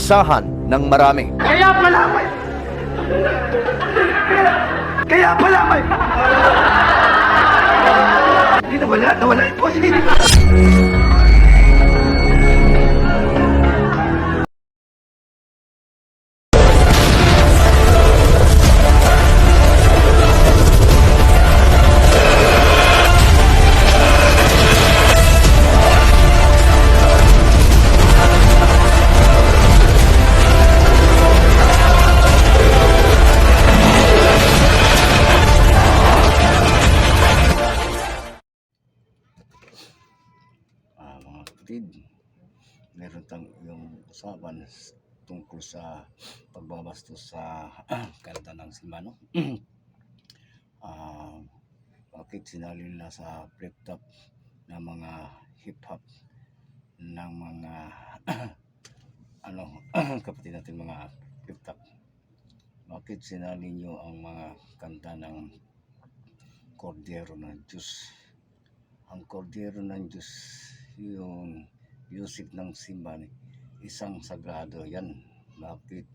Asahan ng marami. Kaya pala may hindi nawala yung pusit. Mga kapatid, meron tang yung usapan tungkol sa pagbabastos sa karta ng simbahan. Ah, Bakit sinali nila sa flip top ng mga hip hop ng mga ano kapatid natin mga flip top? Bakit sinali nyo ang mga kanta ng Kordero ng Diyos? Ang Kordero ng Diyos, yung music ng simbahan, isang sagrado yan. Bakit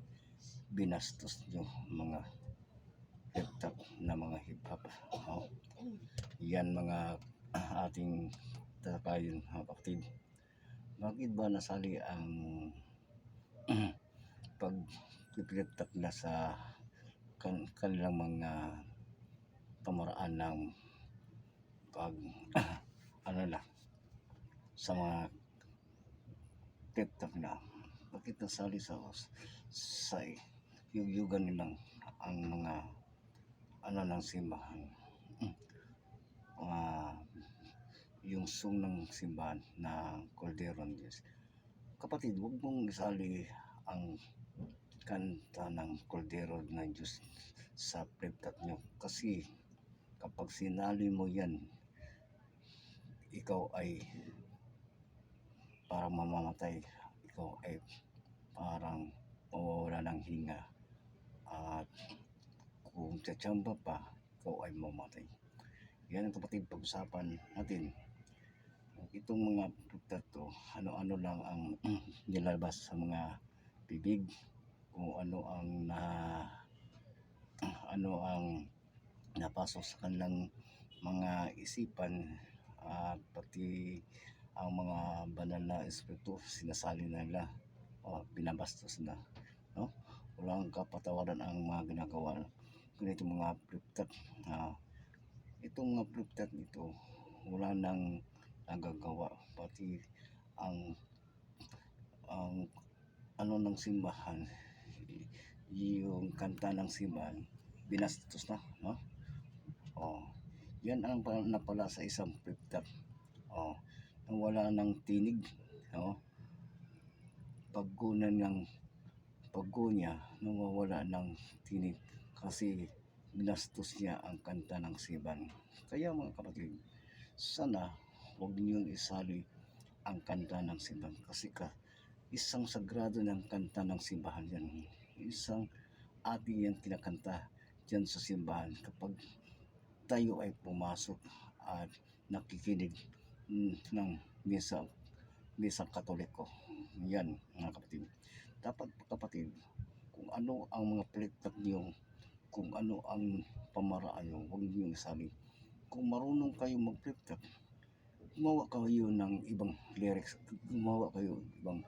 binastos nyo mga hip-hop na mga hip-hop? Yan mga ating talakayin, mga kapatid. Bakit ba nasali ang pag-hip-hop na sa kanilang mga pamaraan ng pag sa mga TikTok na? Bakit nasali sa yugyugan nilang ang mga ng simbahan, yung song ng simbahan na Kordero ng Diyos? Kapatid, huwag mong isali ang kanta ng Kordero ng Diyos sa TikTok nyo, kasi kapag sinali mo yan, ikaw ay parang mamamatay, ikaw ay parang mawawala ng hinga, at kung tsatsamba pa, ikaw ay mamamatay. Yan ang kapatid, pag-usapan natin. Itong mga produkto to, ano-ano lang ang nilalabas sa mga bibig, kung ano ang napasok sa kanilang mga isipan, at pati ang mga banal na espiritu sinasali na nila o binabastos na, no? Walang kapatawaran ang mga ginagawa ganito mga flip-top. Itong mga flip-top ito, wala nang nagagawa, pati ang ng simbahan, yung kanta ng simbahan, binastos na, no? Yan ang napala sa isang flip-top. Nang wala ng tinig, paggo niya nawawala ng tinig kasi binastos niya ang kanta ng simbahan. Kaya mga kapatid, sana huwag niyong isali ang kanta ng simbahan, kasi isang sagrado ng kanta ng simbahan yan. Isang ating yan kinakanta dyan sa simbahan kapag tayo ay pumasok at nakikinig ng misang Katoliko. Yan mga kapatid. Dapat kapatid, kung ano ang mga palitat niyo, kung ano ang pamaraan niyo, huwag niyo isali. Kung marunong kayo mag-flip-top, gumawa kayo ng ibang lyrics, gumawa kayo ibang,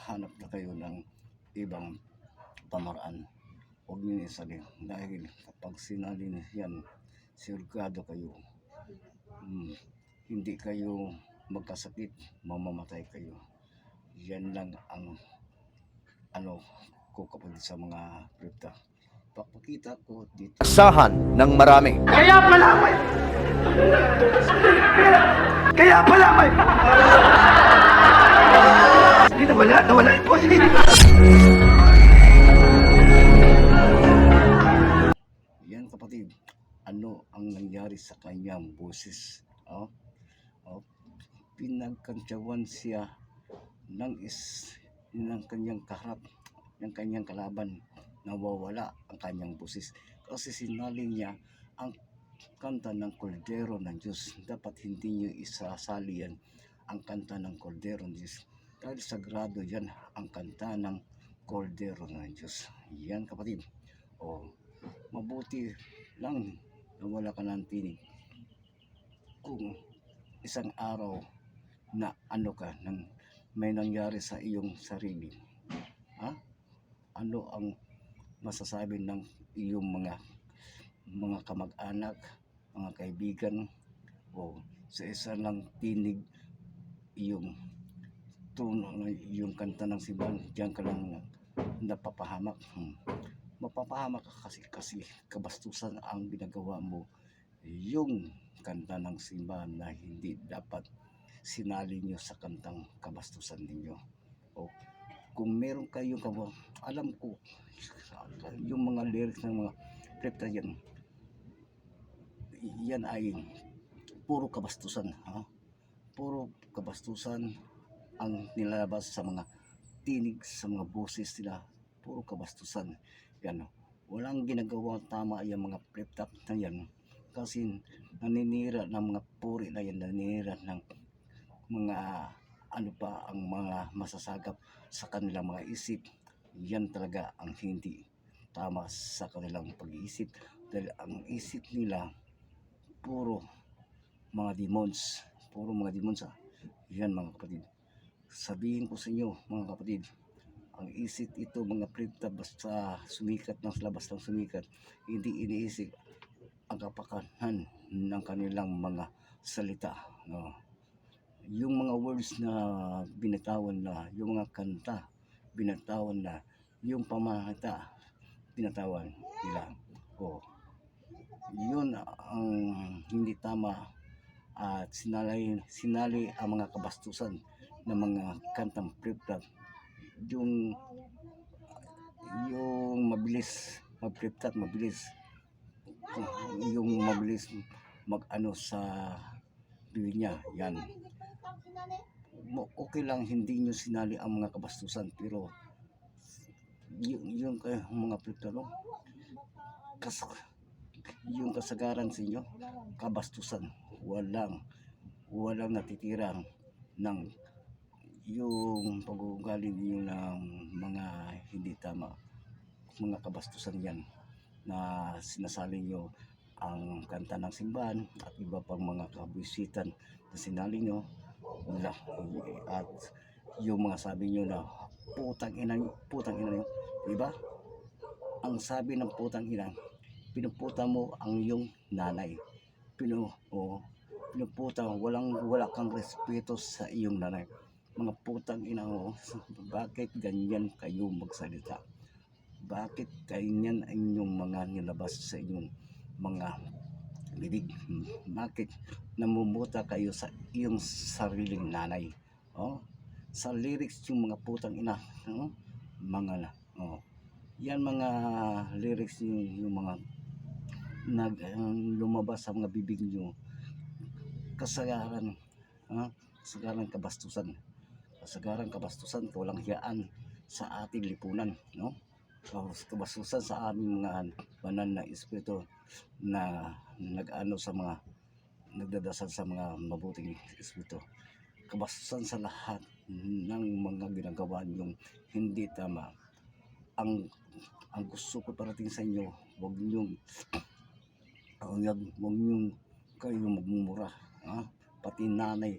hanap na kayo ng ibang pamaraan. Huwag niyo isali, dahil kapag sinali yan, sigurado kayo, hindi kayo magkasakit, mamamatay kayo. Yan lang ang ko kapatid sa mga flip-top. Papakita ko dito. Asahan ng marami. Kaya pala may hindi nawala yung pusit. Yan kapatid, ano ang nangyari sa kanyang boses? Pinagkantsawan siya ng kanyang kaharap, ng kanyang kalaban, nawawala ang kanyang boses kasi sinali niya ang kanta ng Kordero ng Diyos. Dapat hindi niyo isasali yan ang kanta ng Kordero ng Diyos Dahil sagrado yan ang kanta ng Kordero ng Diyos. Yan kapatid. O, mabuti lang na wala ka ng tinig. Kung isang araw na ano ka, nang may nangyari sa iyong sarili, ha? Ano ang masasabi ng iyong mga kamag-anak, mga kaibigan, o sa isa lang tinig iyong tuno, yung kanta ng simbahan, diyan ka lang napapahamak. Mapapahamak ka kasi kabastusan ang ginagawa mo. Yung kanta ng simbahan na hindi dapat sinali nyo sa kantang kabastusan ninyo. O kung meron kayong alam ko yung mga lyrics ng mga prepta yan ay puro kabastusan, ha? Puro kabastusan ang nilalabas sa mga tinig, sa mga boses nila. Puro kabastusan yan. Walang ginagawa tama yung mga prepta na yan, kasi naninira ng mga puri na yan, naninira ng mga ano pa ang mga masasagap sa kanilang mga isip. Yan talaga ang hindi tama sa kanilang pag-iisip, dahil ang isip nila puro mga demons, yan mga kapatid. Sabihin ko sa inyo mga kapatid, ang isip ito mga prepta, basta sumikat ng labas ng sumikat, hindi iniisip ang kapakanan ng kanilang mga salita, no? Yung mga words na binatawan na, yung mga kanta binatawan na, yung pamamata binatawan nila. O, yun ang hindi tama, at sinali ang mga kabastusan ng mga kantang prepta. Yung mabilis mag-prepta, yung mabilis mag-ano sa bibig niya, yan. Okay lang hindi nyo sinali ang mga kabastusan, pero yung mga prepta, no? Yung kasagaran sa inyo, kabastusan, walang natitirang ng yung pag-uugali niyo ng mga hindi tama, mga kabastusan yan na sinasali nyo ang kanta ng simbahan at iba pang mga kabisitan na sinali nyo, at yung mga sabi nyo na putang ina nyo, diba? Ang sabi ng putang ina, pinuputa mo ang iyong nanay. Pinuputa, wala kang respeto sa iyong nanay. Mga putang ina mo, bakit ganyan kayo magsalita? Bakit ganyan ang inyong mga nilabas sa inyong mga bibig? Bakit namumuta kayo sa iyong sariling nanay? Sa lyrics yung mga putang ina, mga yan mga lyrics yung mga lumabas sa mga bibig nyo, kasagaran, kasagaran kabastusan, walang hiyaan sa ating lipunan, no? Kabastusan sa aming mga banal na espiritu na nag-ano sa mga nagdadasal sa mga mabuting espiritu. Kabastusan sa lahat ng mga ginagawa yung hindi tama. Ang gusto ko parating sa inyo, huwag niyong kayo magmumura, pati nanay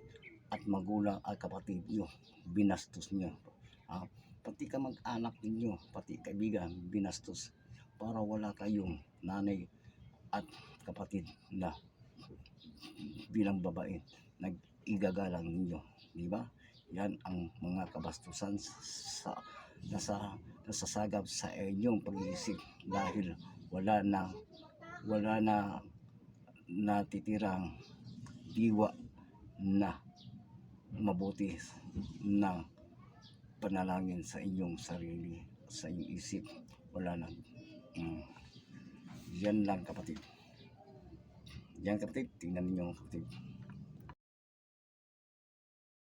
at magulang at kapatid niyo binastos niyo, pati kamag-anak ninyo, pati kaibigan binastos, para wala kayong nanay at kapatid na bilang babae nag-igagalang ninyo, di ba? Yan ang mga kabastusan sa nasasagap sa inyong pag-iisip, dahil wala na natitirang diwa na mabuti na panalangin sa inyong sarili, sa inyong isip. Wala na. Yan lang kapatid. Yan kapatid, tingnan niyo kapatid.